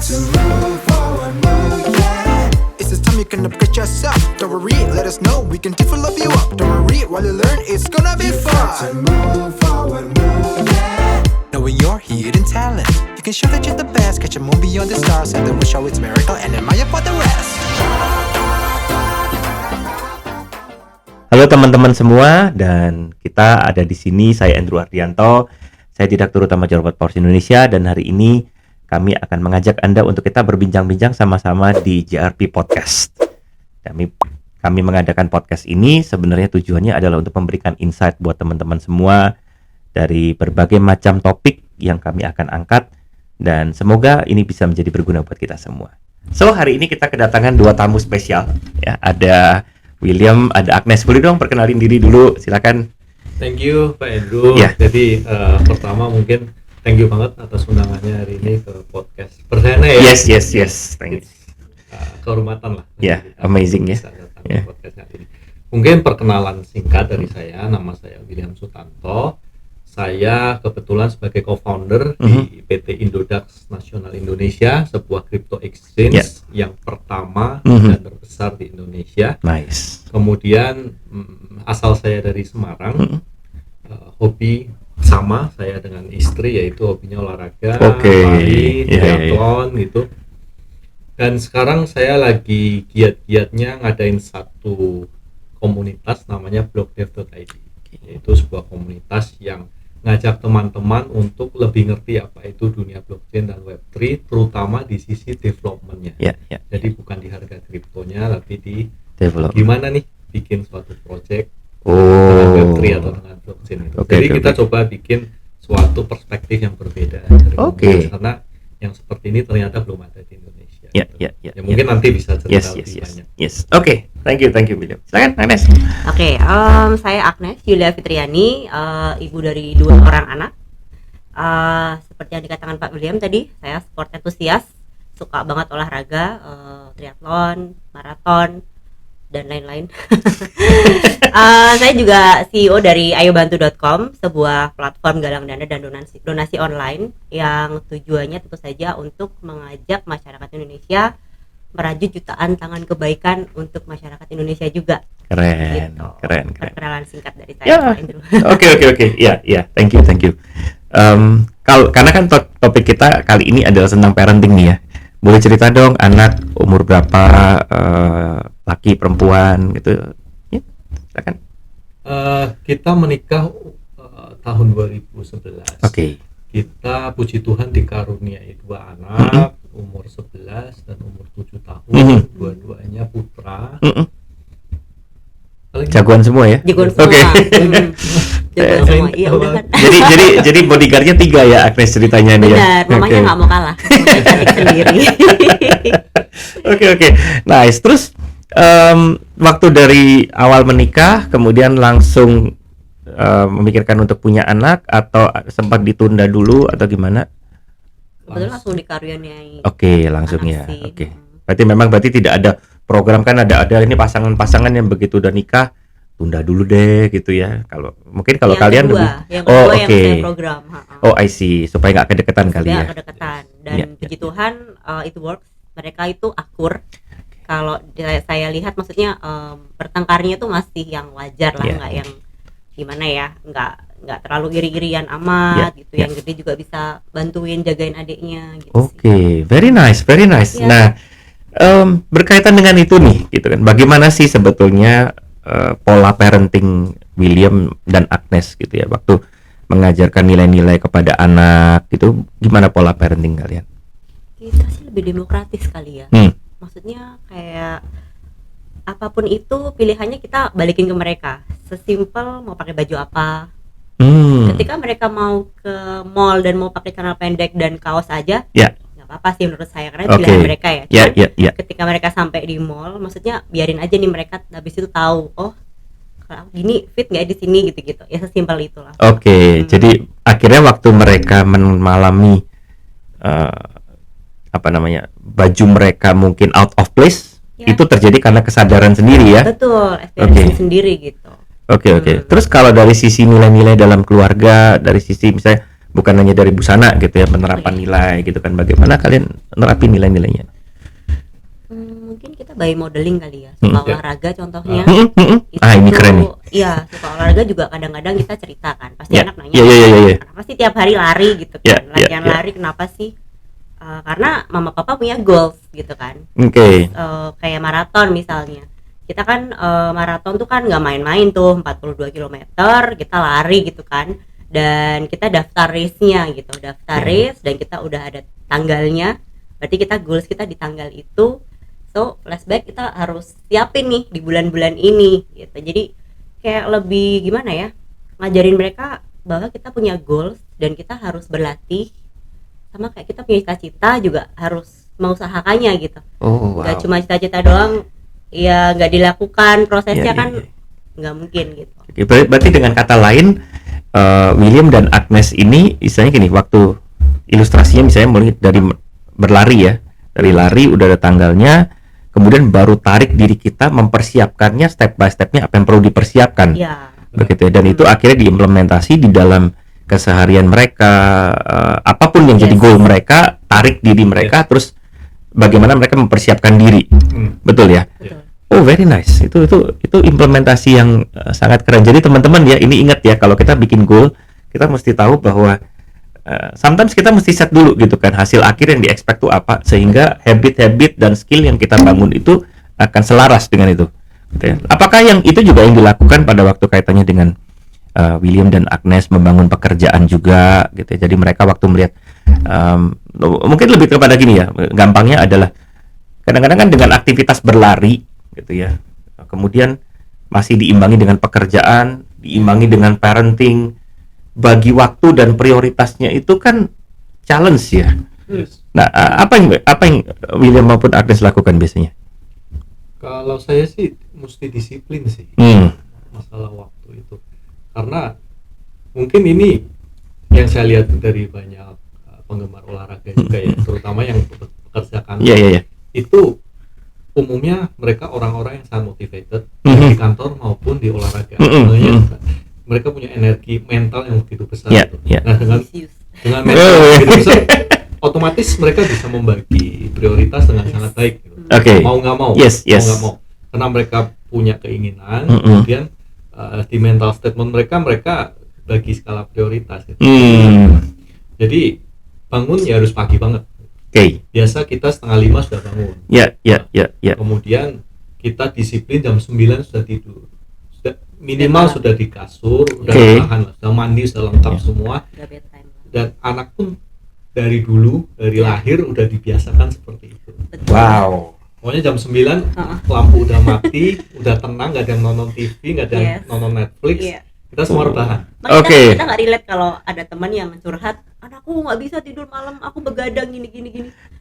to move forward, move, yeah. It's the time you can upgrade yourself. Don't worry, let us know, we can develop you up. Don't worry, while you learn, it's gonna be fun. To move forward, move, yeah. Knowing your hidden talent, you can show that you're the best. Catch a moon beyond the stars, and then we'll show its miracle and admire for the rest. Halo teman-teman semua, dan kita ada di sini. Saya Andrew Ardianto, saya Direktur Utama Jorobot Porsche Indonesia, dan hari ini kami akan mengajak Anda untuk kita berbincang-bincang sama-sama di JRP Podcast. Kami mengadakan podcast ini sebenarnya tujuannya adalah untuk memberikan insight buat teman-teman semua dari berbagai macam topik yang kami akan angkat, dan semoga ini bisa menjadi berguna buat kita semua. So, hari ini kita kedatangan dua tamu spesial. Ya, ada William, ada Agnes. Boleh dong perkenalin diri dulu, silakan. Thank you Pak Andrew. Yeah. Jadi pertama mungkin thank you banget atas undangannya hari ini ke podcast perdana ya. Yes. Thank you. Kehormatan lah. Yeah, amazing ya. Bisa datang ke podcast hari ini. Mungkin perkenalan singkat dari saya. Nama saya William Sutanto. Saya kebetulan sebagai co-founder di PT Indodax Nasional Indonesia, sebuah crypto exchange yang pertama dan terbesar di Indonesia. Nice. Kemudian asal saya dari Semarang, hobi sama saya dengan istri, yaitu hobinya olahraga, lari, triathlon gitu. Dan sekarang saya lagi giat-giatnya ngadain satu komunitas namanya blogdev.id, yaitu sebuah komunitas yang ngajak teman-teman untuk lebih ngerti apa itu dunia blockchain dan Web3, terutama di sisi development-nya. Jadi bukan di harga kriptonya, tapi di gimana nih bikin suatu project dengan Web3 atau dengan blockchain itu. Jadi kita coba bikin suatu perspektif yang berbeda dari karena yang seperti ini ternyata belum ada di Indonesia. Mungkin nanti bisa cerita lebih banyak. Oke, thank you William. Silakan Agnes. Oke, saya Agnes Yulia Fitriani, ibu dari 2 orang anak. Seperti yang dikatakan Pak William tadi, saya sport entusias, suka banget olahraga, triathlon, maraton, dan lain-lain. Saya juga CEO dari ayobantu.com, sebuah platform galang dana dan donasi online yang tujuannya tentu saja untuk mengajak masyarakat Indonesia merajut jutaan tangan kebaikan untuk masyarakat Indonesia juga. Keren. Perkenalan singkat dari saya, Pak Andrew. Oke. Ya, thank you. Karena kan topik kita kali ini adalah tentang parenting nih ya. Boleh cerita dong, anak umur berapa, laki perempuan gitu ya, silakan. Kita menikah tahun 2011. Kita puji Tuhan dikaruniai 2 anak, umur 11 dan umur 7 tahun. Dua-duanya putra. Jagoan semua ya? Jagoan semua. Jagoan semua. Iya, udah kan. Jadi bodyguardnya 3 ya, Agnes ceritanya nih ya. Benar, mamanya nggak mau kalah. Adik sendiri. Oke. Nice. Terus waktu dari awal menikah kemudian langsung memikirkan untuk punya anak, atau sempat ditunda dulu atau gimana? Kebetulan langsung dikaruniai. Langsung ya. Berarti tidak ada program, kan ada ini pasangan-pasangan yang begitu udah nikah tunda dulu deh gitu ya. Kalau kalian yang saya program. I see, supaya nggak kedekatan kali ya. Dan puji Tuhan it works. Mereka itu akur. Kalau saya lihat, maksudnya bertengkarnya tuh masih yang wajar lah, nggak yang gimana ya, nggak terlalu iri-irian amat gitu. Yang gede juga bisa bantuin jagain adiknya gitu. Very nice. Nah, berkaitan dengan itu nih gitu kan, bagaimana sih sebetulnya pola parenting William dan Agnes gitu ya, waktu mengajarkan nilai-nilai kepada anak gitu, gimana pola parenting kalian? Kita sih lebih demokratis kali ya. Maksudnya kayak apapun itu pilihannya kita balikin ke mereka. Sesimpel mau pakai baju apa. Ketika mereka mau ke mall dan mau pakai celana pendek dan kaos aja, nggak apa-apa sih menurut saya, karena pilihan mereka ya. Cuman ketika mereka sampai di mall, maksudnya biarin aja nih mereka habis itu tahu, oh kalau gini fit nggak di sini gitu-gitu. Ya sesimpel itulah. Jadi akhirnya waktu mereka mengalami baju mereka mungkin out of place, itu terjadi karena kesadaran sendiri ya. Betul, experience sendiri gitu. Terus kalau dari sisi nilai-nilai dalam keluarga, dari sisi misalnya bukan hanya dari busana gitu ya, penerapan nilai gitu kan, bagaimana kalian nerapin nilai-nilainya? Mungkin kita by modeling kali ya, suka olahraga contohnya. Ini keren nih. Iya, suka olahraga juga kadang-kadang kita cerita kan, pasti anak nanya, kenapa sih tiap hari lari gitu kan, latihan lari kenapa sih? Karena mama papa punya goals gitu kan. Kayak maraton misalnya, kita kan maraton tuh kan nggak main-main tuh, 42 km kita lari gitu kan, dan kita daftar race-nya gitu, race, dan kita udah ada tanggalnya, berarti kita goals kita di tanggal itu. So flashback kita harus siapin nih di bulan-bulan ini gitu. Jadi kayak lebih gimana ya, ngajarin mereka bahwa kita punya goals dan kita harus berlatih, sama kayak kita punya cita-cita juga harus mengusahakannya gitu. Gak cuma cita-cita doang ya nggak dilakukan, prosesnya kan nggak mungkin gitu. Berarti dengan kata lain, William dan Agnes ini istilahnya gini, waktu ilustrasinya misalnya mulai dari berlari ya, dari lari udah ada tanggalnya, kemudian baru tarik diri kita mempersiapkannya step by stepnya apa yang perlu dipersiapkan, begitu ya. Dan itu akhirnya diimplementasi di dalam keseharian mereka, apapun yang jadi goal mereka, tarik diri mereka, terus bagaimana mereka mempersiapkan diri, betul ya? Oh, very nice. Itu implementasi yang sangat keren. Jadi teman-teman ya, ini ingat ya, kalau kita bikin goal, kita mesti tahu bahwa sometimes kita mesti set dulu gitu kan, hasil akhir yang di-expect itu apa, sehingga habit-habit dan skill yang kita bangun itu akan selaras dengan itu gitu ya. Apakah yang itu juga yang dilakukan pada waktu kaitannya dengan William dan Agnes membangun pekerjaan juga gitu ya. Jadi mereka waktu melihat mungkin lebih kepada gini ya, gampangnya adalah kadang-kadang kan dengan aktivitas berlari gitu ya, kemudian masih diimbangi dengan pekerjaan, diimbangi dengan parenting, bagi waktu dan prioritasnya itu kan challenge ya. Nah, apa yang William maupun Agnes lakukan biasanya? Kalau saya sih mesti disiplin sih, masalah waktu itu. Karena mungkin ini yang saya lihat dari banyak penggemar olahraga juga ya, terutama yang pekerja kantor. Itu umumnya mereka orang-orang yang sangat motivated di kantor maupun di olahraga. Mereka punya energi mental yang begitu besar gitu. Nah, dengan mental yang begitu besar, otomatis mereka bisa membagi prioritas dengan sangat baik gitu. Mau nggak mau, karena mereka punya keinginan, kemudian di mental statement mereka bagi skala prioritas gitu. Jadi bangun ya harus pagi banget. Biasa kita 4:30 sudah bangun. Kemudian kita disiplin jam 9 sudah tidur. Minimal sudah di kasur, udah tahan, sudah mandi, sudah lengkap semua. Dan anak pun dari dulu, dari lahir udah dibiasakan seperti itu. Wow. Pokoknya jam 9 lampu udah mati, udah tenang, nggak ada yang nonton TV, nggak ada yang nonton Netflix. Kita semua rebahan. Kita nggak relate kalau ada teman yang curhat, anakku nggak bisa tidur malam, aku begadang gini.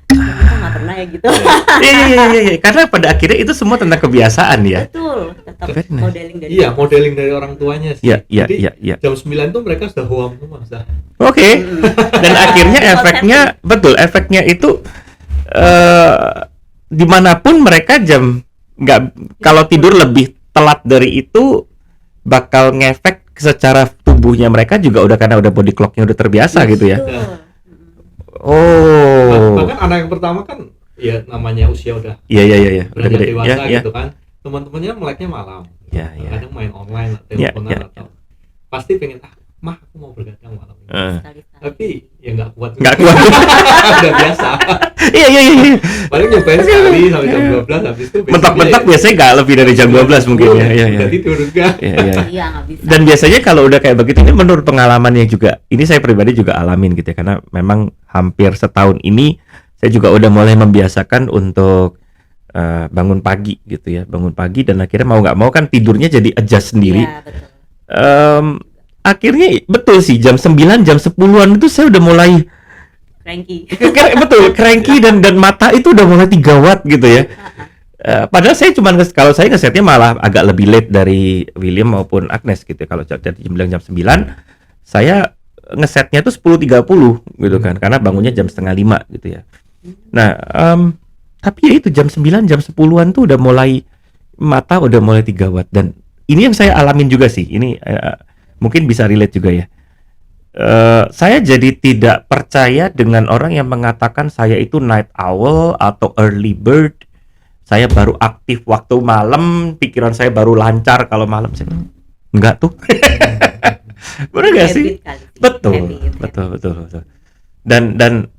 Kita nggak pernah ya gitu. Iya. Karena pada akhirnya itu semua tentang kebiasaan ya. Betul. Tetap modeling dari. Modeling dari orang tuanya sih. Jadi jam 9 tuh mereka sudah huam semua. Dan akhirnya efeknya itu dimanapun mereka kalau tidur lebih telat dari itu bakal ngefek secara tubuhnya mereka juga karena udah body clocknya udah terbiasa gitu ya. Bahkan anak yang pertama kan ya namanya usia udah udah dewasa gitu kan, teman-temannya meleknya malam, kadang main online teleponan atau pasti pengen mah aku mau bergadang malam ini. Tapi ya nggak kuat udah biasa. Iya. Paling nyobain sekali sampai jam 12, habis itu mentok-mentok biasanya nggak lebih dari jam 12 mungkin ya. Udah tidur juga. Iya, nggak bisa. Dan biasanya kalau udah kayak begitu, ini menurut pengalamannya juga, ini saya pribadi juga alamin gitu ya, karena memang hampir setahun ini saya juga udah mulai membiasakan untuk bangun pagi gitu ya, dan akhirnya mau nggak mau kan tidurnya jadi adjust sendiri. Iya, betul. Akhirnya betul sih jam 9, jam 10-an itu saya udah mulai cranky. Betul, cranky dan mata itu udah mulai 3 watt gitu ya. Padahal saya kalau saya ngesetnya malah agak lebih late dari William maupun Agnes gitu ya. Kalau dari jam 9, saya ngesetnya tuh 10.30 gitu kan, karena bangunnya jam 4:30 gitu ya. Nah, tapi ya itu jam 9, jam 10-an tuh udah mulai mata udah mulai 3 watt, dan ini yang saya alamin juga sih. Ini mungkin bisa relate juga ya. saya jadi tidak percaya dengan orang yang mengatakan saya itu night owl atau early bird. Saya baru aktif waktu malam, pikiran saya baru lancar kalau malam. Saya bilang, enggak tuh. Benar gak sih? Betul. Dan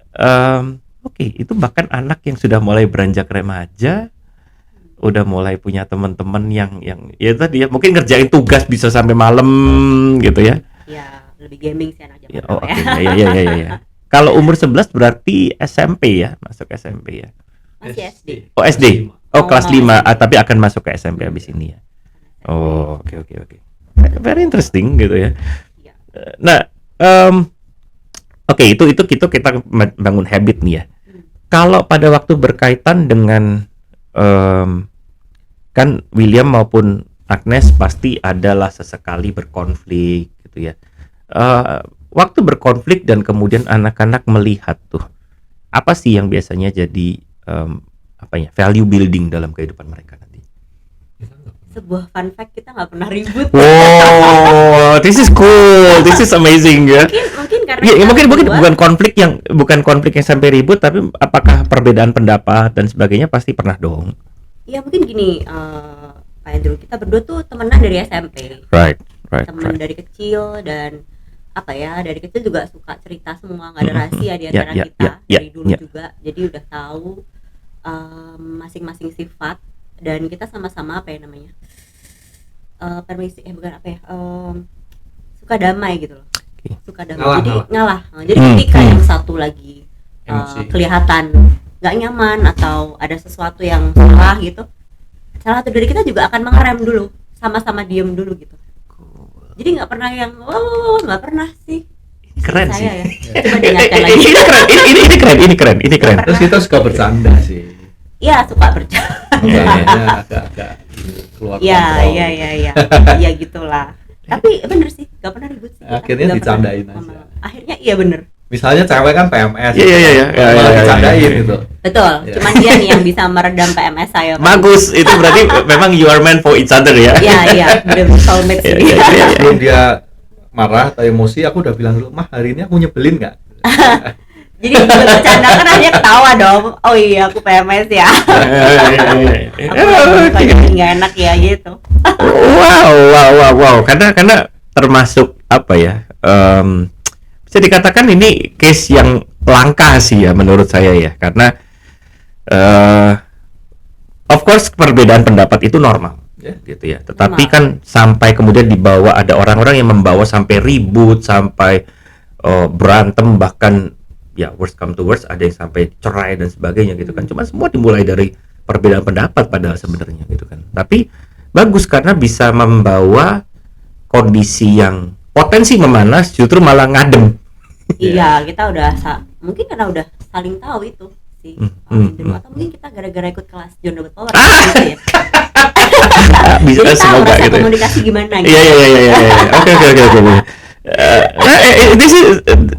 oke, itu bahkan anak yang sudah mulai beranjak remaja, udah mulai punya teman-teman yang ya tadi ya mungkin ngerjain tugas bisa sampai malam gitu ya. Ya, lebih gaming sih anak zaman Oh, now ya. oke. Ya. Kalau umur 11 berarti SMP ya, masuk SMP ya. Masih SD. Oh, SD. Oh, kelas 5, masih. tapi akan masuk ke SMP habis ini ya. Oh, oke. Very interesting gitu ya. Iya. Nah, oke, itu kita bangun habit nih ya. Kalau pada waktu berkaitan dengan kan William maupun Agnes pasti adalah sesekali berkonflik gitu ya. Waktu berkonflik dan kemudian anak-anak melihat tuh apa sih yang biasanya jadi value building dalam kehidupan mereka nanti. Sebuah fun fact, kita nggak pernah ribut. Wow, this is cool, this is amazing ya. Mungkin karena Ya, mungkin berdua, bukan konflik yang sampai ribut, tapi apakah perbedaan pendapat dan sebagainya pasti pernah dong. ya mungkin gini, Pak Andrew, kita berdua tuh temenan dari SMP, Right. temen dari kecil, dan dari kecil juga suka cerita semua, nggak ada rahasia di antara kita dari dulu juga, jadi udah tahu masing-masing sifat, dan kita sama-sama suka damai gitu loh. Suka damai, ngalah. Jadi ketika yang satu lagi kelihatan nggak nyaman atau ada sesuatu yang salah gitu, salah satu dari kita juga akan mengerem dulu, sama-sama diem dulu gitu. Jadi nggak pernah yang nggak pernah sih. Keren sih. Ya. Coba dengarkan lagi. Ini keren. Terus kita suka bercanda sih. Iya, suka bercanda. Agak keluar kontrol. Iya gitulah. Tapi bener sih, nggak pernah ribut sih. Akhirnya dicandain aja. Akhirnya iya bener. Misalnya cewek kan PMS. Iya. Malah dicandain gitu. Betul. Cuman dia nih yang bisa meredam PMS saya. Bagus, itu berarti memang you are meant for each other ya. Iya, bener soulmate sih. Sebelum dia marah atau emosi, aku udah bilang dulu, "Mah, hari ini aku nyebelin nggak?" Jadi bercanda kan hanya ketawa dong. Oh iya, aku PMS ya. Aku lagi nggak enak ya gitu. Wow. Karena termasuk apa ya? Bisa dikatakan ini case yang langka sih ya menurut saya ya, karena of course perbedaan pendapat itu normal gitu ya. Tetapi kan sampai kemudian dibawa, ada orang-orang yang membawa sampai ribut, sampai berantem, bahkan ya worst come to worst ada yang sampai cerai dan sebagainya gitu kan. Cuma semua dimulai dari perbedaan pendapat padahal sebenarnya gitu kan. Tapi bagus karena bisa membawa kondisi yang potensi memanas justru malah ngadem. Iya, kita udah mungkin karena udah saling tahu itu sih. Atau mungkin kita gara-gara ikut kelas John Robert Power gitu ya. Bisa Jadi tahu semoga rasa gitu. komunikasi gimana gitu. Iya. Oke.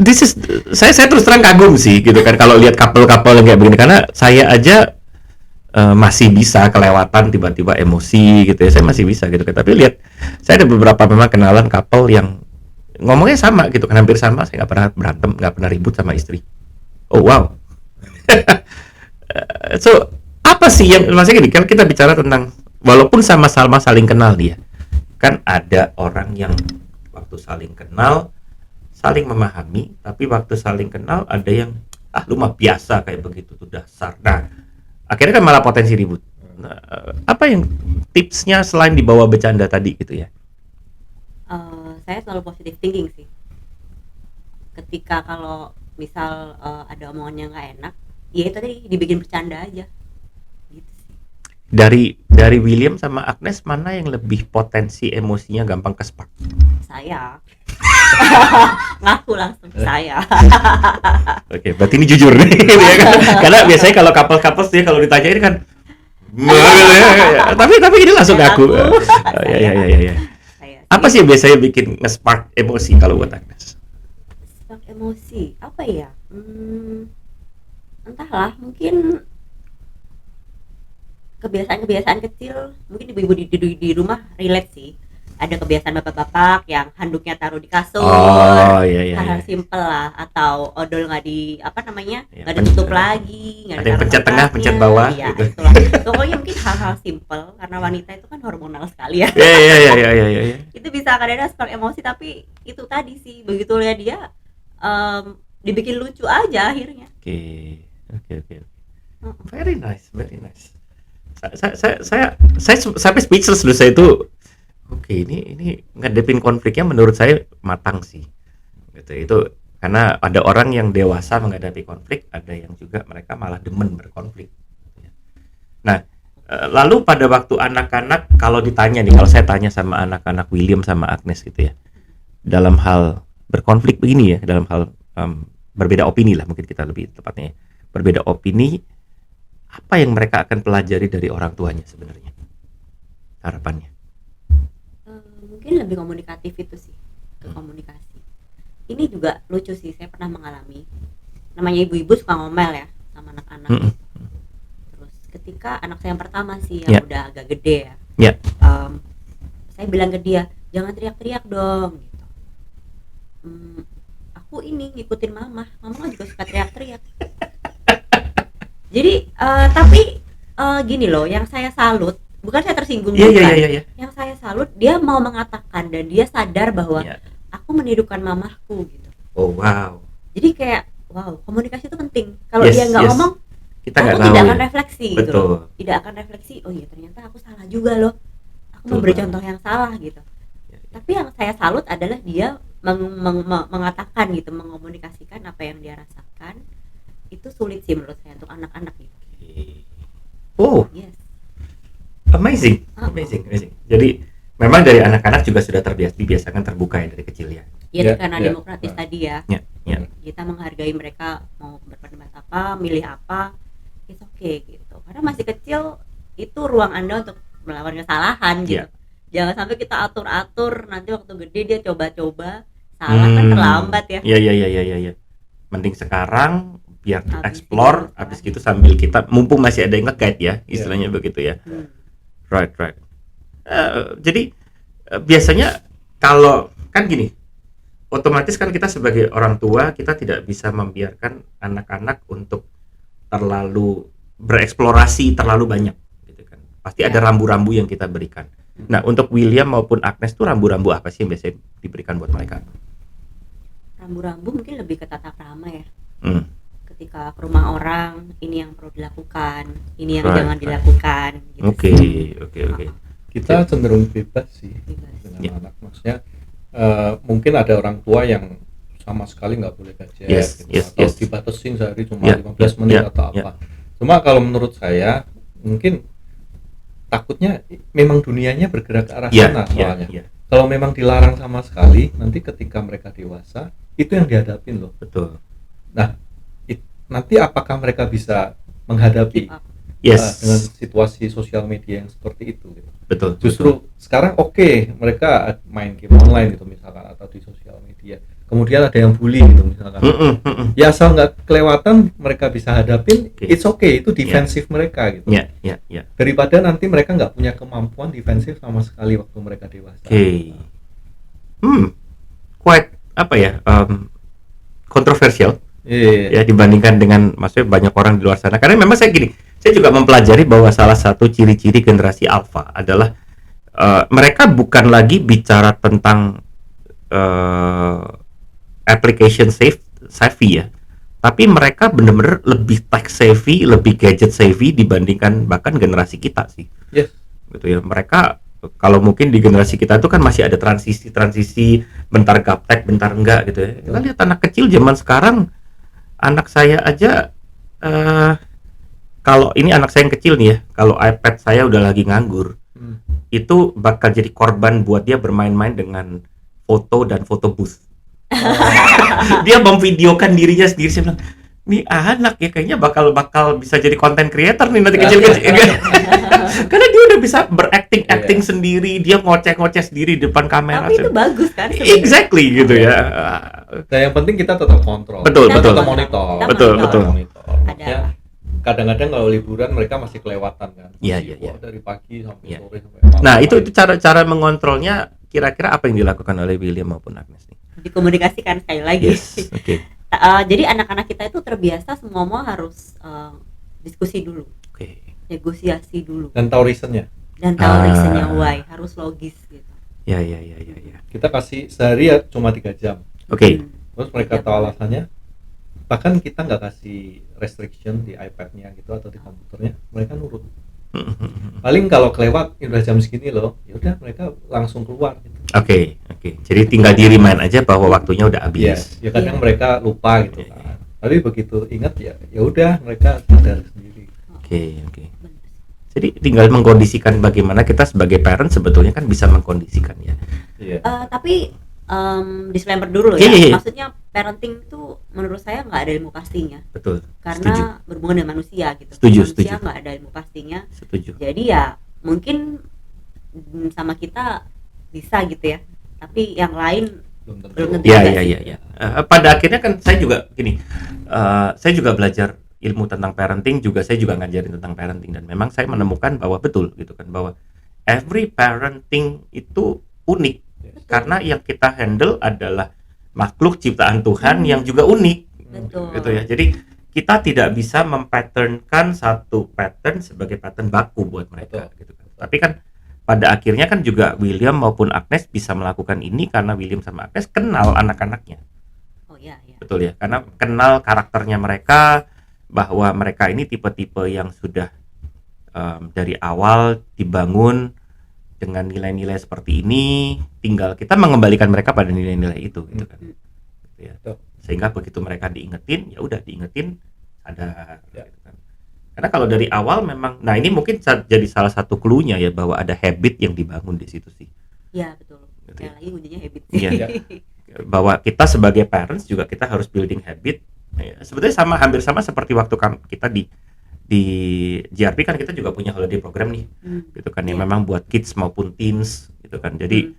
This is saya terus terang kagum sih gitu kan kalau lihat couple-couple yang kayak begini, karena saya aja masih bisa kelewatan tiba-tiba emosi gitu ya, saya masih bisa gitu kan. Tapi lihat, saya ada beberapa memang kenalan couple yang ngomongnya sama gitu kan, hampir sama. Saya nggak pernah berantem, nggak pernah ribut sama istri. Oh wow. So apa sih yang maksudnya gini, kan kita bicara tentang walaupun sama-sama saling kenal dia, kan ada orang yang waktu saling kenal saling memahami, tapi waktu saling kenal ada yang lu mah biasa kayak begitu tuh dasar. Nah, akhirnya kan malah potensi ribut. Nah, apa yang tipsnya selain dibawa bercanda tadi gitu ya? Saya selalu positive thinking sih. Ketika kalau misal ada omongan yang nggak enak, ya itu tadi dibikin bercanda aja. Gitu sih. Dari William sama Agnes, mana yang lebih potensi emosinya gampang kespark? Saya. Ngaku langsung saya. Oke, berarti ini jujur nih. Karena biasanya kalau couple sih kalau ditanyain kan tapi ini langsung ngaku. Ya. Apa sih yang biasanya bikin nge-spark emosi kalau buat Agnes? Spark emosi, apa ya? Entahlah, mungkin kebiasaan kecil, mungkin ibu-ibu di rumah relate sih. ada kebiasaan bapak-bapak yang handuknya taruh di kasur, Iya. hal-hal simpel lah, atau odol nggak di apa namanya Ya, nggak ditutup lagi, nggak ada yang ditaruh pencet tengah, tempatnya. pencet bawah, Iya, gitu. itulah. Pokoknya mungkin hal-hal simpel karena wanita itu kan hormonal sekali ya. Iya. Itu bisa kadang-kadang spark emosi, tapi itu tadi sih begitu lihat dia dibikin lucu aja akhirnya. Oke. Mm-mm. Very nice. Saya sampai speechless dulu saya itu. Oke, ini ngadepin konfliknya menurut saya matang sih. Gitu. Itu karena ada orang yang dewasa menghadapi konflik, ada yang juga mereka malah demen berkonflik. Nah, lalu pada waktu anak-anak, kalau ditanya nih, kalau saya tanya sama anak-anak William sama Agnes gitu ya, dalam hal berkonflik begini ya, dalam hal berbeda opini lah mungkin kita lebih tepatnya, berbeda opini, apa yang mereka akan pelajari dari orang tuanya sebenarnya? Harapannya? Mungkin lebih komunikatif itu sih, ke komunikasi. Ini juga lucu sih, saya pernah mengalami. Namanya ibu-ibu suka ngomel ya sama anak-anak. Terus ketika anak saya yang pertama sih yang udah agak gede ya, saya bilang ke dia, jangan teriak-teriak dong. Gitu. Aku ini ngikutin mama juga suka teriak-teriak. Jadi tapi gini loh, yang saya salut, bukan saya tersinggung, Iya. Yang saya salut dia mau mengatakan dan dia sadar bahwa aku menirukan mamaku gitu. Oh wow. Jadi kayak wow, komunikasi itu penting. Kalau dia nggak ngomong, kita aku nggak tidak tahu akan refleksi gitu. Betul. Tidak akan refleksi. Oh iya ternyata aku salah juga loh. Aku memberi contoh yang salah gitu. Tapi yang saya salut adalah dia mengatakan gitu, mengomunikasikan apa yang dia rasakan. Itu sulit sih menurut saya untuk anak-anak gitu. Oh. Yes. Amazing. Jadi memang dari anak-anak juga sudah dibiasakan terbuka ya dari kecil ya. Iya, karena demokratis tadi ya. Ya. Kita menghargai mereka mau berpendapat apa, milih apa, it's okay gitu. Karena masih kecil itu ruang Anda untuk melawan kesalahan gitu. Jangan sampai kita atur-atur, nanti waktu gede dia coba-coba salah kan terlambat ya. Iya. Mending sekarang biar explore, habis gitu sambil kita mumpung masih ada yang nge-guide ya, istilahnya begitu ya. Right. Jadi biasanya kalau kan gini, otomatis kan kita sebagai orang tua kita tidak bisa membiarkan anak-anak untuk terlalu bereksplorasi terlalu banyak, gitu kan. Pasti ada rambu-rambu yang kita berikan. Nah, untuk William maupun Agnes tuh rambu-rambu apa sih yang biasanya diberikan buat mereka? Rambu-rambu mungkin lebih ke tata krama ya. Ketika ke rumah orang, ini yang perlu dilakukan, ini yang jangan dilakukan. Gitu. Oke. Kita cenderung bebas sih dengan anak. Maksudnya mungkin ada orang tua yang sama sekali nggak boleh gadget, atau dibatasin sehari cuma 15 menit atau apa. Cuma kalau menurut saya mungkin takutnya memang dunianya bergerak ke arah sana soalnya. Kalau memang dilarang sama sekali, nanti ketika mereka dewasa itu yang dihadapin loh. Betul. Nah, nanti apakah mereka bisa menghadapi dengan situasi sosial media yang seperti itu gitu. Betul. Justru sekarang mereka main game online gitu misalkan atau di sosial media. Kemudian ada yang bully gitu misalkan. Ya asal nggak kelewatan mereka bisa hadapin, it's okay, itu defensif mereka gitu. Daripada nanti mereka nggak punya kemampuan defensif sama sekali waktu mereka dewasa. Quite apa ya? Kontroversial. Ya dibandingkan dengan maksudnya banyak orang di luar sana. Karena memang saya juga mempelajari bahwa salah satu ciri-ciri generasi alpha adalah mereka bukan lagi bicara tentang application savvy ya, tapi mereka benar-benar lebih tech savvy, lebih gadget savvy dibandingkan bahkan generasi kita sih. Gitu ya. Mereka kalau mungkin di generasi kita itu kan masih ada transisi bentar gaptek, bentar enggak gitu ya. Kita lihat anak kecil zaman sekarang. Anak saya aja kalau ini anak saya yang kecil nih ya, kalau iPad saya udah lagi nganggur, itu bakal jadi korban buat dia bermain-main dengan foto dan foto booth. Dia memvideokan dirinya sendiri. Saya bilang, nih anak ya kayaknya bakal bisa jadi content creator nih nanti kecil-kecil. Karena dia udah bisa berakting sendiri, dia ngoceh-ngoceh sendiri di depan kamera. Tapi itu bagus kan? Exactly gitu ya. Nah, yang penting kita tetap kontrol. Betul. Kita monitor. Betul. Ya, kadang-kadang kalau liburan mereka masih kelewatan kan. Iya. Dari pagi sampai sore sampai malam. Nah, itu cara mengontrolnya kira-kira apa yang dilakukan oleh William maupun Agnes nih? Dikomunikasikan sekali lagi. Yes, oke. Jadi anak-anak kita itu terbiasa semua harus diskusi dulu, negosiasi dulu, dan tahu reasonnya. Reasonnya why, harus logis gitu. Ya. Kita kasih sehari ya cuma 3 jam. Oke. Terus mereka tahu alasannya. Bahkan kita nggak kasih restriction di iPad-nya gitu atau di komputernya, mereka nurut. Paling kalau kelewat udah jam segini loh, ya udah mereka langsung keluar gitu. Oke. Jadi tinggal di remind aja bahwa waktunya udah habis. Ya kadang mereka lupa gitu kan. Tapi begitu ingat ya udah mereka sadar sendiri. Oke. Jadi tinggal mengkondisikan bagaimana kita sebagai parent sebetulnya kan bisa mengkondisikan ya. Iya. Tapi disclaimer dulu ya. Iya. Maksudnya parenting itu menurut saya nggak ada ilmu pastinya. Betul. Karena berhubungan dengan manusia gitu. Setuju. Nggak ada ilmu pastinya. Setuju. Jadi ya mungkin sama kita bisa gitu ya. Tapi yang lain belum tentu. Iya. Pada akhirnya kan saya juga gini. Saya juga belajar ilmu tentang parenting, juga saya juga ngajarin tentang parenting, dan memang saya menemukan bahwa betul gitu kan, bahwa every parenting itu unik. Karena yang kita handle adalah makhluk ciptaan Tuhan yang juga unik. Betul. Gitu ya. Jadi kita tidak bisa mempatternkan satu pattern sebagai pattern baku buat mereka gitu kan. Tapi kan pada akhirnya kan juga William maupun Agnes bisa melakukan ini karena William sama Agnes kenal anak-anaknya. Oh iya. Betul ya. Karena kenal karakternya mereka, bahwa mereka ini tipe-tipe yang sudah dari awal dibangun dengan nilai-nilai seperti ini, tinggal kita mengembalikan mereka pada nilai-nilai itu gitu kan. Gitu ya. Sehingga begitu mereka diingetin, ya udah diingetin sadar gitu kan. Karena kalau dari awal memang, nah ini mungkin jadi salah satu clue-nya ya, bahwa ada habit yang dibangun di situ sih. Iya, betul. Gitu ya. Lagi kuncinya habit. Iya. Bahwa kita sebagai parents juga kita harus building habit. Ya, sebetulnya hampir sama seperti waktu kita di GRP kan kita juga punya holiday program nih, gitu kan, yang memang buat kids maupun teens, gitu kan. Jadi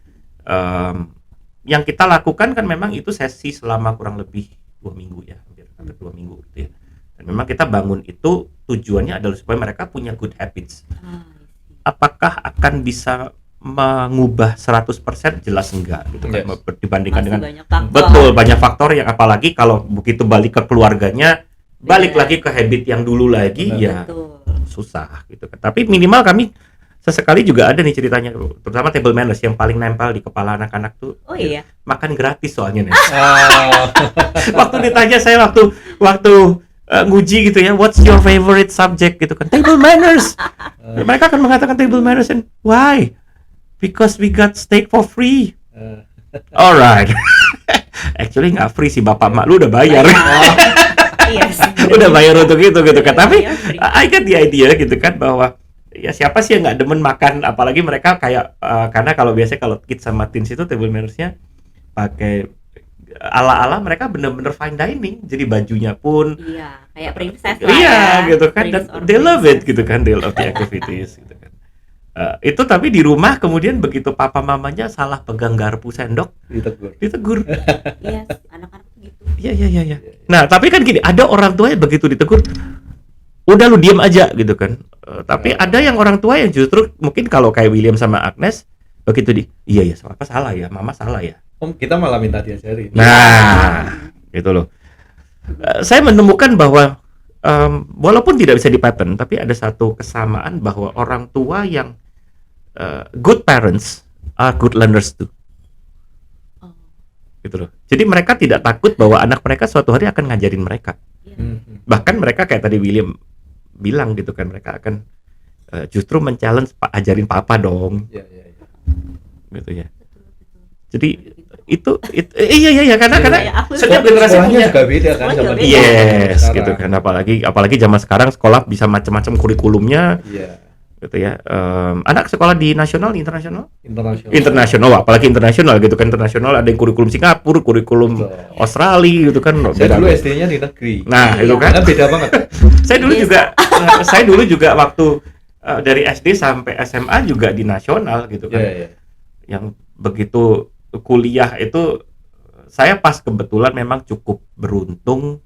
yang kita lakukan kan memang itu sesi selama kurang lebih 2 minggu ya, hampir 2 minggu gitu ya. Dan memang kita bangun itu tujuannya adalah supaya mereka punya good habits. Apakah akan bisa mengubah 100%? Jelas enggak gitu kan, dibandingkan dengan banyak faktor yang, apalagi kalau begitu balik ke keluarganya, balik lagi ke habit yang dulu lagi. Betul. Susah gitu kan. Tapi minimal kami sesekali juga ada nih ceritanya, terutama table manners yang paling nempel di kepala anak-anak tuh. Makan gratis soalnya nih. Waktu ditanya saya waktu nguji gitu ya, what's your favorite subject gitu kan, table manners. Mereka akan mengatakan table manners, and why? Because we got steak for free. Alright. Actually nggak free sih, bapak mak lu udah bayar. Udah bayar untuk itu gitu kan. Tapi I get the idea gitu kan, bahwa ya siapa sih yang nggak demen makan, apalagi mereka kayak karena kalau biasanya kalau kids sama teens itu table manners-nya pakai ala-ala mereka bener-bener fine dining, jadi bajunya pun kayak princess lah gitu kan, dan they love it gitu kan, they love the activities gitu kan. Itu tapi di rumah kemudian begitu papa mamanya salah pegang garpu sendok ditegur. Iya, anak-anak gitu. Iya. Nah tapi kan gini, ada orang tua yang begitu ditegur, udah lu diam aja gitu kan. Tapi ada yang orang tua yang justru mungkin kalau kayak William sama Agnes, begitu iya apa salah ya, mama salah ya, kita malah minta diajarin. Nah gitu loh. Saya menemukan bahwa walaupun tidak bisa dipattern, tapi ada satu kesamaan, bahwa orang tua yang good parents are good learners too. Gitu loh. Jadi mereka tidak takut bahwa anak mereka suatu hari akan ngajarin mereka. Bahkan mereka kayak tadi William bilang gitu kan, mereka akan justru men-challenge, ajarin papa dong. Gitu ya. Jadi itu iya karena setiap generasi punya juga beda kan sama gitu kan, apalagi zaman sekarang sekolah bisa macam-macam kurikulumnya. Gitu ya. Anak sekolah di nasional, internasional, apalagi internasional gitu kan. Internasional ada yang kurikulum Singapura, kurikulum Australia gitu kan. Saya dulu SD-nya di negeri. Nah, itu kan beda banget. saya dulu juga waktu dari SD sampai SMA juga di nasional gitu kan. Yang begitu kuliah itu saya pas kebetulan memang cukup beruntung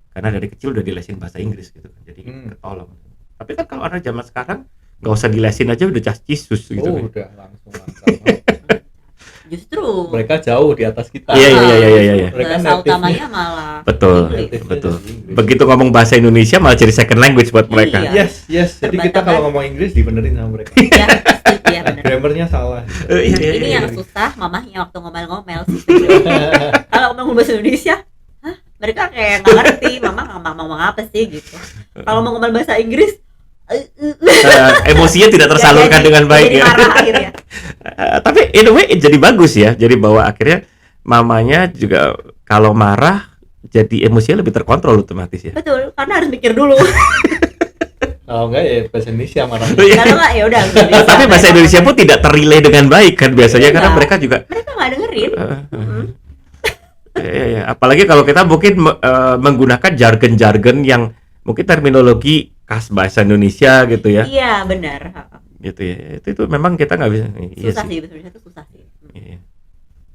karena dari kecil udah dilesin bahasa Inggris gitu kan. Jadi ketolong. Tapi kan kalau anak zaman sekarang nggak usah dilesin aja udah cas-cisus gitu kan. Udah langsung. Justru mereka jauh di atas kita. Iya. Mereka bahasa utamanya malah Betul. Inggris. Betul. Begitu ngomong bahasa Indonesia malah jadi second language buat mereka. Iya. Yes. Jadi kita Terbatakan. kalau ngomong Inggris dibenerin sama mereka. Iya, iya benar. Grammarnya salah. Ini yang susah mamahnya waktu ngomel-ngomel sih. Kalau ngomong bahasa Indonesia, mereka kayak nggak ngerti mama ngomong apa sih gitu. Kalau mau ngomel bahasa Inggris, Emosinya tidak tersalurkan dengan baik jadi ya. marah akhirnya. Tapi in a way jadi bagus ya. Jadi bahwa akhirnya mamanya juga kalau marah jadi emosinya lebih terkontrol otomatis ya. Betul, karena harus mikir dulu. Kalau enggak ya bahasa Indonesia marah. Kalau nggak ya udah. Tapi bahasa Indonesia pun tidak terrelay dengan baik kan biasanya karena Iya. mereka juga mereka nggak dengerin. ya. Apalagi kalau kita mungkin menggunakan jargon-jargon yang mungkin terminologi khas bahasa Indonesia gitu ya. Iya benar. Gitu ya. Itu memang kita nggak bisa. Iya Susah sih. sih bahasa Indonesia itu susah sih. Iya.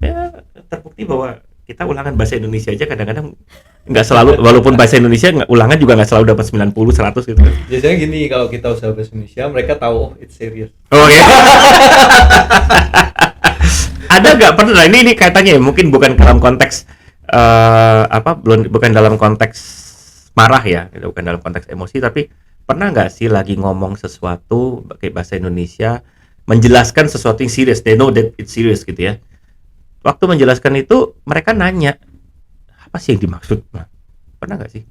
Ya terbukti bahwa kita ulangan bahasa Indonesia aja kadang-kadang nggak selalu, walaupun bahasa Indonesia ulangan juga nggak selalu dapat 90 100 gitu. Biasanya gini, kalau kita usaha bahasa Indonesia mereka tahu oh it's serious. Oh ya. Ada nggak pernah ini kaitannya ya, mungkin bukan dalam konteks bukan dalam konteks marah ya, bukan dalam konteks emosi, tapi pernah nggak sih lagi ngomong sesuatu pakai bahasa Indonesia menjelaskan sesuatu yang serius, they know that it's serious gitu ya. Waktu menjelaskan itu mereka nanya apa sih yang dimaksud? Nah, pernah nggak sih?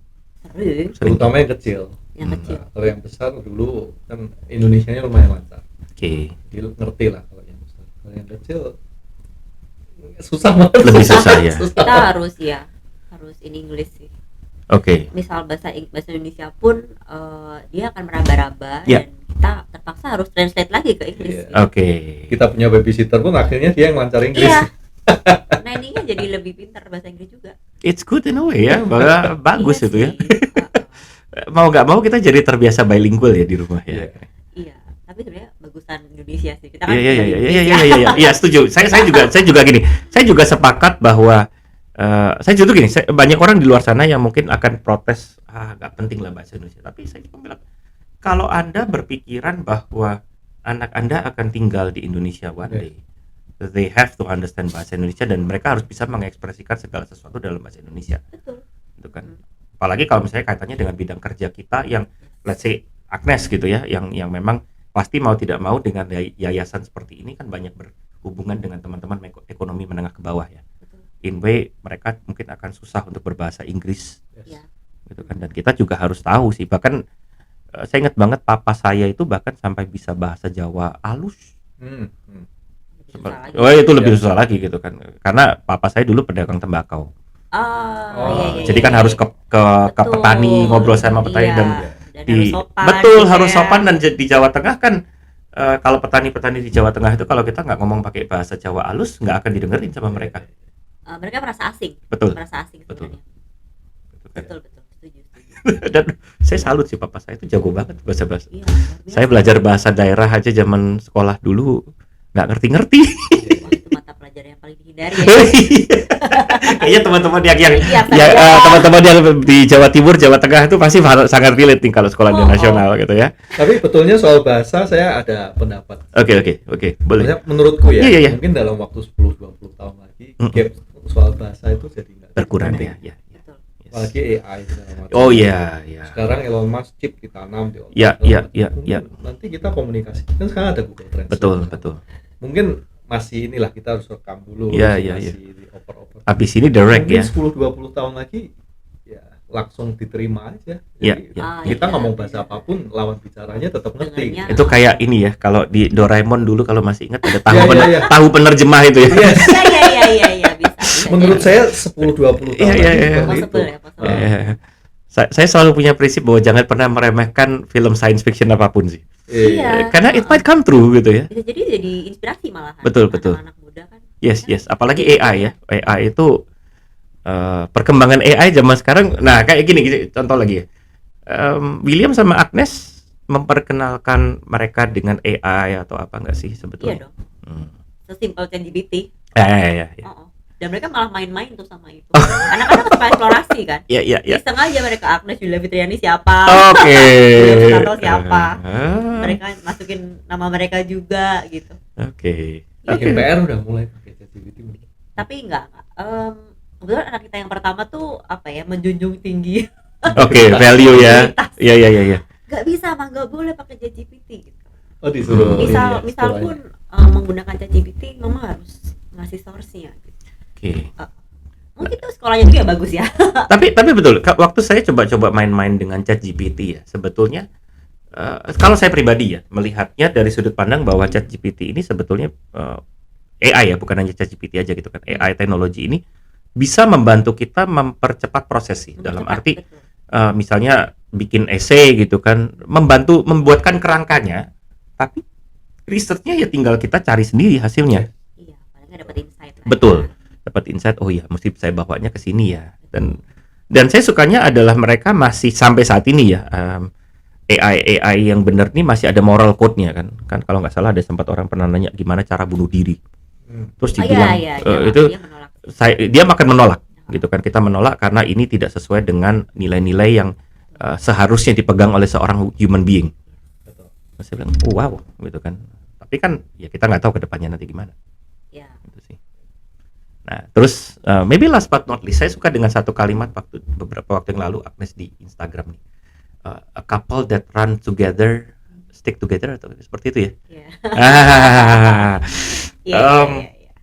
Sering. Terutama yang kecil. Yang kecil. Kalau yang besar dulu kan Indonesianya lumayan lancar. Oke. Dia ngerti lah kalau yang besar. Kalau yang kecil susah banget. Lebih susah ya. Kita harus in English sih. Oke. Misal bahasa Indonesia pun dia akan meraba-raba Ya. dan kita terpaksa harus translate lagi ke Inggris. Iya. Oke. Kita punya babysitter pun akhirnya dia yang lancar Inggris. Iya. Nannynya jadi lebih pintar bahasa Inggris juga. It's good in a way ya, bahwa bagus Iya itu ya. sih. Mau nggak mau kita jadi terbiasa bilingual ya di rumah ya. Iya, tapi sebenarnya bagusan Indonesia sih. Kita kan Iya, setuju. Saya juga gini. Saya juga sepakat bahwa saya juga gini. Banyak orang di luar sana yang mungkin akan protes, nggak penting lah bahasa Indonesia. Tapi saya juga bilang, kalau Anda berpikiran bahwa anak Anda akan tinggal di Indonesia one day, they have to understand bahasa Indonesia dan mereka harus bisa mengekspresikan segala sesuatu dalam bahasa Indonesia. Betul. Itu kan. Apalagi kalau misalnya kaitannya dengan bidang kerja kita yang let's say Agnes gitu ya, yang memang pasti mau tidak mau dengan yayasan seperti ini kan banyak berhubungan dengan teman-teman ekonomi menengah ke bawah ya. Betul. In way mereka mungkin akan susah untuk berbahasa Inggris. Iya. Gitu kan, dan kita juga harus tahu sih, bahkan saya ingat banget papa saya itu bahkan sampai bisa bahasa Jawa halus. Susah lagi. Oh itu lebih susah lagi gitu kan, karena papa saya dulu pedagang tembakau. Iya. Jadi kan harus ke Betul. petani, ngobrol sama petani Iya. dan harus sopan, betul gitu harus ya. sopan. Dan di Jawa Tengah kan kalau petani-petani di Jawa Tengah itu kalau kita nggak ngomong pakai bahasa Jawa halus nggak akan didengerin sama mereka. Mereka merasa asing. Betul. Merasa asing Betul. sebenarnya. Gitu kan. Betul. Setuju. Dan saya salut sih, papa saya itu jago banget bahasa-bahasa. Iya. luar biasa. Saya belajar bahasa daerah aja zaman sekolah dulu nggak ngerti-ngerti. Wah, itu mata pelajaran yang paling dihindari ya. Kayaknya teman-teman yang Iya, teman-teman yang di Jawa Timur, Jawa Tengah itu pasti sangat relate nih kalau sekolah nasional gitu ya. Tapi betulnya soal bahasa saya ada pendapat. Oke, boleh. Maksudnya menurutku ya, Iya. mungkin dalam waktu 10-20 tahun lagi gap soal bahasa itu jadi nggak Berkurang penting. ya. Betul. Yes. Apalagi AI segala macam. Oh iya. Sekarang Elon Musk chip ditanam di otak. Iya. Nanti kita komunikasi. Kan sekarang ada Google Translate. Betul. Mungkin masih inilah kita harus rekam dulu. Iya. Masih dioper-oper. Habis ini direct Mungkin ya. 10-20 tahun lagi ya langsung diterima aja. Iya, Jadi, iya. kita Iya, ngomong iya. bahasa apapun lawan bicaranya tetap ngerti. Dengarnya. Itu kayak ini ya, kalau di Doraemon dulu kalau masih ingat ada Iya. tahu penerjemah itu ya. Yes. Iya, bisa. Menurut saya 10-20 tahun Iya. lagi seperti itu. Possible ya, possible. Saya selalu punya prinsip bahwa jangan pernah meremehkan film science fiction apapun sih. Iya. Karena it might come true gitu ya. Bisa jadi inspirasi malahan. Betul. Anak-anak muda kan. Yes. Apalagi AI ya. AI itu perkembangan AI zaman sekarang. Nah, kayak gini contoh lagi ya. William sama Agnes memperkenalkan mereka dengan AI atau apa enggak sih Iya sebetulnya? dong. Sesimpel ChatGPT. Iya. Dan mereka malah main-main tuh sama itu. Anak-anak suka eksplorasi kan. Iya. Iseng aja mereka Agnes Yulia Fitriani siapa. Oke. William Sutanto siapa. Ah, Mereka masukin nama mereka juga gitu. Oke. Bikin PR udah mulai pakai ChatGPT. ChatGPT. Tapi enggak. Kebetulan anak kita yang pertama tuh apa ya, menjunjung tinggi Oke, value ya. Iya. nggak bisa mah, nggak boleh pakai ChatGPT gitu. Oh, disuruh misal ini ya, misal sekolahnya. pun menggunakan ChatGPT, mama harus ngasih source-nya gitu. Oke. Mungkin itu sekolahnya juga bagus ya. Tapi betul, waktu saya coba main-main dengan ChatGPT ya, sebetulnya kalau saya pribadi ya melihatnya dari sudut pandang bahwa ChatGPT ini sebetulnya AI ya, bukan hanya ChatGPT aja gitu kan. AI teknologi ini bisa membantu kita mempercepat proses sih. Dalam arti Betul. misalnya bikin essay gitu kan, membuatkan kerangkanya, tapi researchnya ya tinggal kita cari sendiri hasilnya. Iya, paling nggak dapat insight lah. Betul, dapat insight. Oh ya, mesti saya bawanya ke sini ya. Dan saya sukanya adalah mereka masih sampai saat ini ya, AI yang benar nih masih ada moral code-nya kan. Kan kalau nggak salah ada sempat orang pernah nanya gimana cara bunuh diri. Terus dibilang itu dia makan menolak gitu kan. Kita menolak karena ini tidak sesuai dengan nilai-nilai yang seharusnya dipegang oleh seorang human being. Terus saya bilang, oh, wow, gitu kan. Tapi kan ya kita nggak tahu ke depannya nanti gimana. Ya. Gitu sih. Nah, terus maybe last but not least, saya suka dengan satu kalimat beberapa waktu yang lalu Agnes di Instagram nih. A couple that run together, stick together, atau seperti itu ya.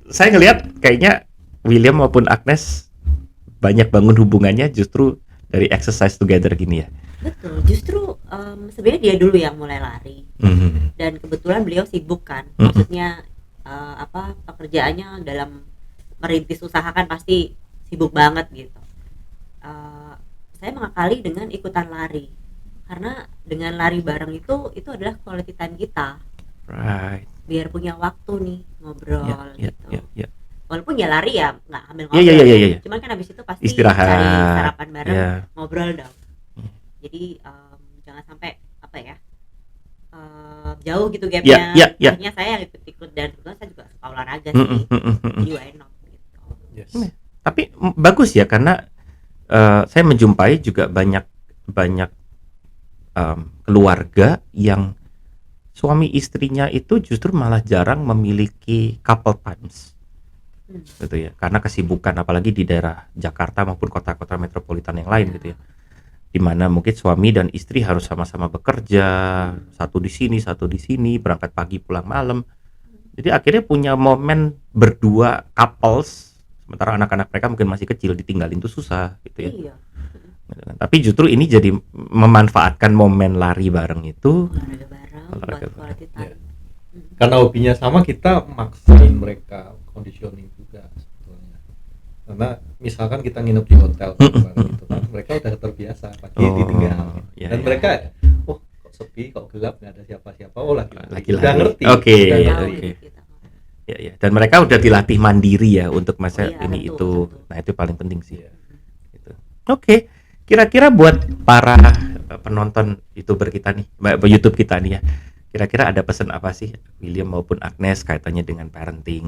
Saya ngelihat kayaknya William maupun Agnes banyak bangun hubungannya justru dari exercise together gini ya. Betul, justru sebenarnya dia dulu yang mulai lari. Dan kebetulan beliau sibuk kan, maksudnya pekerjaannya dalam merintis usaha kan pasti sibuk banget gitu. Saya mengakali dengan ikutan lari, karena dengan lari bareng itu adalah quality time kita. Right. Biar punya waktu nih ngobrol gitu. Yeah. Walaupun ya lari ya nggak ambil ngobrol. Iya. Cuman kan habis itu pasti istirahat, cari sarapan bareng, ngobrol dong. Jadi jangan sampai jauh gitu gapnya. Akhirnya saya yang ikut dan kebetulan saya juga suka olahraga sih. Jadi why not gitu. Yes. Tapi bagus ya, karena saya menjumpai juga banyak keluarga yang suami istrinya itu justru malah jarang memiliki couple times, gitu ya, karena kesibukan apalagi di daerah Jakarta maupun kota-kota metropolitan yang lain gitu ya, dimana mungkin suami dan istri harus sama-sama bekerja, satu di sini, berangkat pagi pulang malam, jadi akhirnya punya momen berdua couples, sementara anak-anak mereka mungkin masih kecil, ditinggalin tuh susah gitu ya. Iya. Tapi justru ini jadi memanfaatkan momen lari bareng itu, olahraga bareng buat quality time. Karena hobinya sama, kita maksain mereka conditioning juga sebetulnya. Karena misalkan kita nginep di hotel gitu kan, mereka udah terbiasa pagi ditinggal. Dan mereka kok sepi, kok gelap, nggak ada siapa-siapa. Oh lagi udah ngerti. Oke. Ya. Dan mereka udah dilatih mandiri ya untuk masa ini betul. Nah itu paling penting sih. Gitu. Oke. Kira-kira buat para penonton YouTuber kita nih, YouTube kita nih ya, kira-kira ada pesan apa sih William maupun Agnes kaitannya dengan parenting?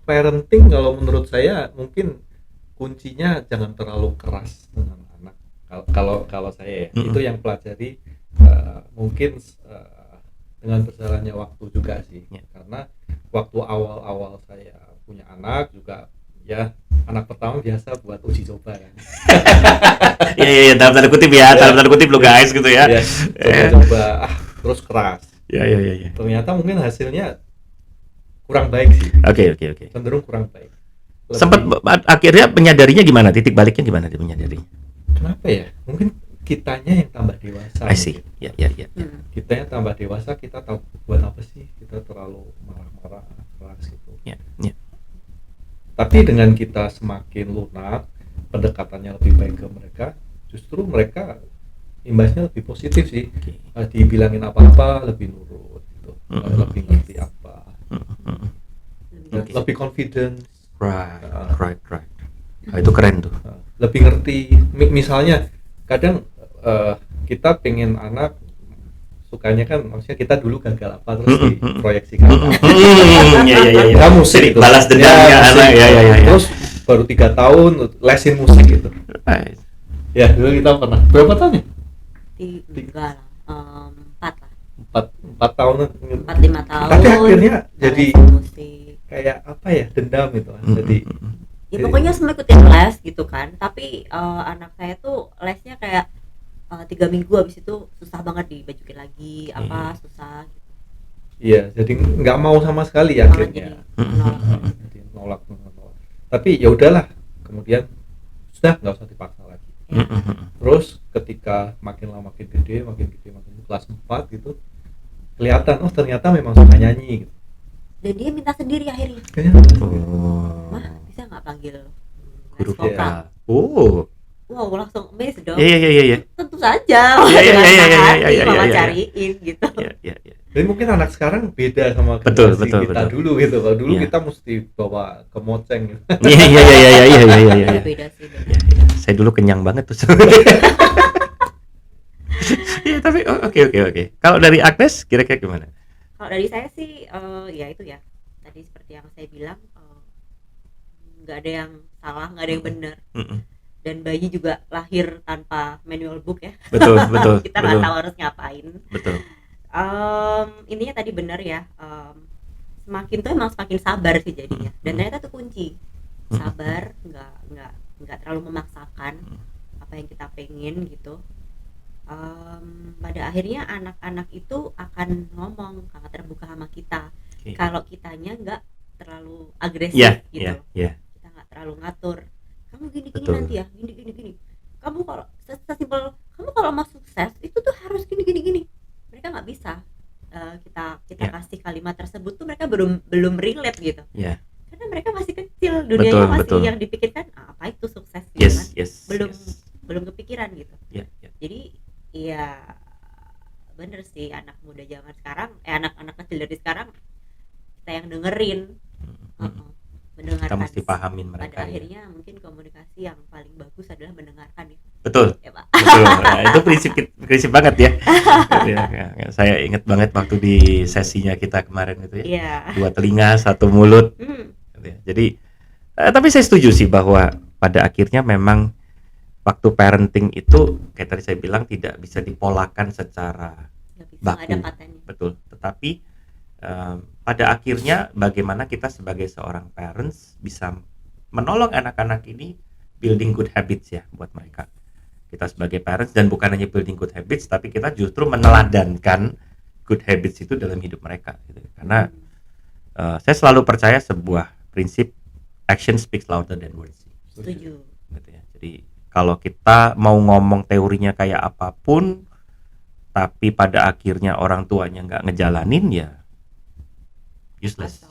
Parenting kalau menurut saya mungkin kuncinya jangan terlalu keras dengan anak. Kalau saya ya, itu yang pelajari mungkin dengan berjalannya waktu juga sih. Karena waktu awal-awal saya punya anak juga ya, anak pertama biasa buat uji coba kan. Iya, dalam tanda kutip lo guys gitu ya. Coba terus keras. Iya. Ternyata mungkin hasilnya kurang baik sih. Oke. Cenderung kurang baik. Sempat akhirnya menyadarinya gimana? Titik baliknya gimana dia menyadarinya? Kenapa ya? Mungkin kitanya yang tambah dewasa. I see. Ya. Kitanya tambah dewasa, kita tahu buat apa sih kita terlalu marah-marah keras gitu. Ya. Tapi dengan kita semakin lunak, pendekatannya lebih baik ke mereka, justru mereka imbasnya lebih positif sih. Dibilangin apa-apa lebih nurut gitu. Lebih ngerti apa. Lebih confident. Right. Itu keren tuh. Lebih ngerti. Misalnya kadang kita pengen anak sukanya kan, maksudnya kita dulu gagal apa terus diproyeksikan ya musik gitu. Balas dendam ya anak ya. Terus baru 3 tahun lesin musik gitu. Ya dulu kita pernah berapa tahun ya? 4 lah. 4 tahun 4-5 tahun. Tapi akhirnya jadi musik. kayak apa ya, dendam gitu kan. Jadi ya pokoknya semua ikutin les gitu kan. Tapi anak saya tuh lesnya kayak 3 minggu, habis itu susah banget dibajukin lagi, susah gitu. Iya, jadi nggak mau sama sekali akhirnya. Jadi nolak. Tapi ya udahlah, kemudian sudah nggak usah dipaksa lagi. Terus ketika makin lama makin gede kelas 4 gitu, kelihatan ternyata memang suka nyanyi gitu. Dan dia minta sendiri akhirnya. Mah, bisa nggak panggil guru vokal? Wow, langsung amazed dong. Iya. Tentu saja. Mama cariin gitu. Iya. Jadi mungkin anak sekarang beda sama betul, kita dulu gitu. Kalau dulu Iya. kita mesti bawa ke moceng gitu. Iya. Beda sih. Saya dulu kenyang banget tuh. Iya, tapi oke. Kalau dari Agnes kira-kira gimana? Kalau dari saya sih ya itu ya. Tadi seperti yang saya bilang, nggak ada yang salah, nggak ada yang benar. Dan bayi juga lahir tanpa manual book ya. Betul. Kita nggak tahu harus ngapain. Betul. Intinya tadi benar ya. Semakin tuh emang semakin sabar sih jadinya. Dan ternyata itu kunci. Sabar, nggak terlalu memaksakan apa yang kita pengen gitu. Pada akhirnya anak-anak itu akan ngomong, akan terbuka sama kita. Kalau kitanya nggak terlalu agresif gitu. Kita nggak terlalu ngatur. Kamu gini nanti ya, gini. Kamu kalau sesimpel, kamu kalau mau sukses itu tuh harus gini. Mereka nggak bisa. Kita kasih kalimat tersebut tuh mereka belum relate gitu. Karena mereka masih kecil, dunianya masih yang dipikirkan apa itu sukses gitu kan. Belum kepikiran gitu. Jadi ya bener sih, anak muda zaman sekarang, anak-anak kecil dari sekarang kita yang dengerin. Mendengarkan. Kita mesti pahamin mereka. Pada akhirnya mungkin komunikasi yang paling bagus adalah mendengarkan ya. Betul. Ya, Pak. Betul. Nah, itu prinsip banget ya. Saya ingat banget waktu di sesinya kita kemarin itu ya. 2 telinga 1 mulut. Jadi tapi saya setuju sih bahwa pada akhirnya memang waktu parenting itu kayak tadi saya bilang tidak bisa dipolakan secara baku. Betul. Tetapi pada akhirnya bagaimana kita sebagai seorang parents bisa menolong anak-anak ini building good habits ya buat mereka. Kita sebagai parents, dan bukan hanya building good habits, tapi kita justru meneladankan good habits itu dalam hidup mereka gitu. Karena saya selalu percaya sebuah prinsip action speaks louder than words. Setuju. Gitu ya. Jadi kalau kita mau ngomong teorinya kayak apapun, tapi pada akhirnya orang tuanya nggak ngejalanin ya useless.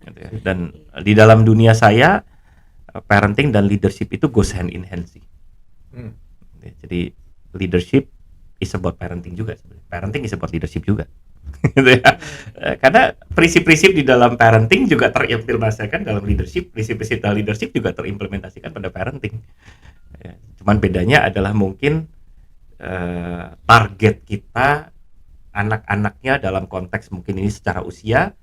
Gitu ya. Dan di dalam dunia saya parenting dan leadership itu goes hand in hand sih. Jadi leadership is about parenting juga sebenarnya. Parenting is about leadership juga. Gitu ya. Karena prinsip-prinsip di dalam parenting juga terimplementasikan dalam leadership, prinsip-prinsip dalam leadership juga terimplementasikan pada parenting. Ya, cuman bedanya adalah mungkin target kita anak-anaknya dalam konteks mungkin ini secara usia.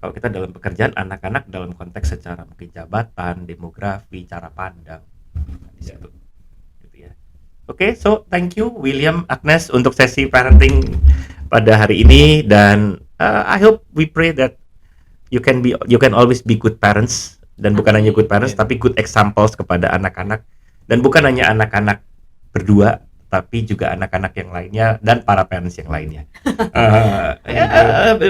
Kalau kita dalam pekerjaan, anak-anak dalam konteks secara mungkin jabatan, demografi, cara pandang di situ. Gitu ya. Oke, so thank you William, Agnes untuk sesi parenting pada hari ini, dan I hope we pray that you can always be good parents, dan bukan hanya good parents tapi good examples kepada anak-anak, dan bukan hanya anak-anak berdua tapi juga anak-anak yang lainnya dan para parents yang lainnya.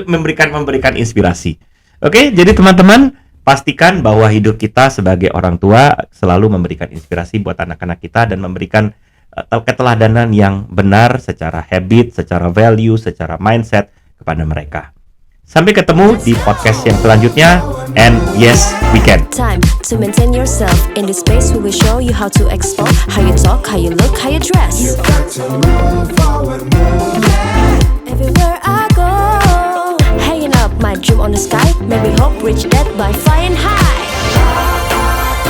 Memberikan inspirasi. Oke, jadi teman-teman pastikan bahwa hidup kita sebagai orang tua selalu memberikan inspirasi buat anak-anak kita dan memberikan keteladanan yang benar secara habit, secara value, secara mindset kepada mereka. Sampai ketemu di podcast yang selanjutnya, and yes, we can. Time to maintain yourself in this space. We will show you how to explore how you talk, how you look, how you dress. You got to move forward, move, yeah. Everywhere I go, hanging up my dream on the sky. Maybe hope reach that by flying high.